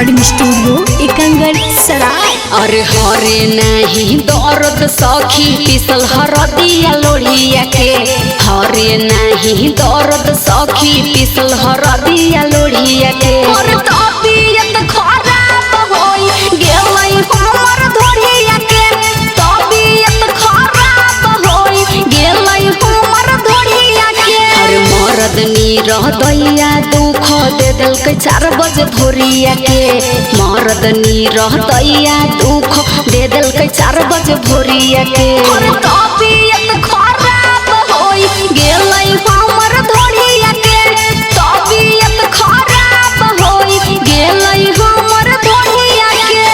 Recording studio Ekangarsarai. अरे हरे नहीं दर्द सखी पिसल हरदिया लोढ़िया के, हरे नहीं दर्द सखी पिसल हरदिया लोढ़िया के। और तबियत खराब होई गेलै हमर धोढ़िया के, तबियत खराब होई गेलै हमर धोढ़िया के। अरे मरद नीरह दैया दुख दे देलकै 4 बजे भोरिया के, मरद नीरह दैया दुख दे देलकै 4 बजे भोरिया के। और तबियत खराब होई गेलै हमर धोढ़िया के, तबियत खराब होई गेलै हमर धोढ़िया के।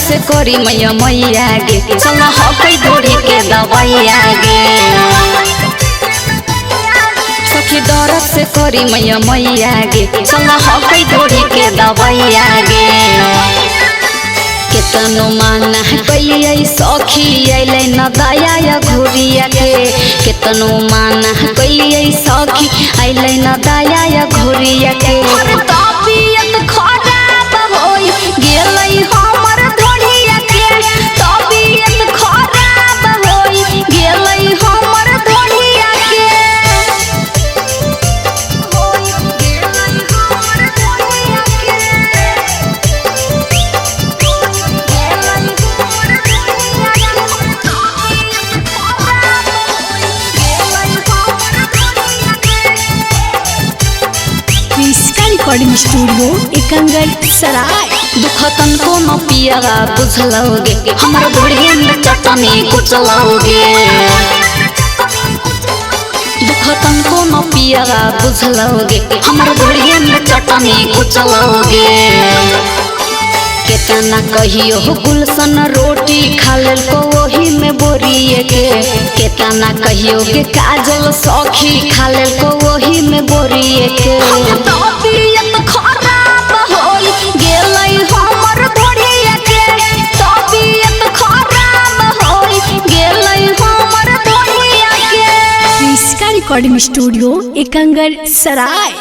से करी मैया मैया गे चल हकै धोड़ी के दवाइया गे, सखी दर्द से करी मैया मैया गे चल हकै धोड़ी के दवाइया गे। केतनो माना कैलियै सखी अइलै न दया या घुरिया के, केतनो माना कैलियै सखी अइलै न दया या घुरिया के। तबियत खराब होई गेलै हमर धोढ़िया के, तबियत खराब होई गेलै हमर धोढ़िया के। कृषिका रिकॉर्डिंग स्टूडियो एकंगरसराय। दुख तनको न पियावा बुझलौगे हमर धोढ़िया में चटनी कुचलौगे, दुख तनको न पियावा बुझलौगे हमर धोढ़िया में चटनी कुचलौगे। केतना कहियो गुलशन रोटी खा लेलको ओही में बोरिए के, केतना कहियो गे काजल सखी खा लेलको ओही में बोरिए के। तबियत खराब होई गेलै हमर धोढ़िया के, तबियत खराब होई गेलै हमर धोढ़िया के। कृषिका रिकॉर्डिंग स्टूडियो एकंगरसराय।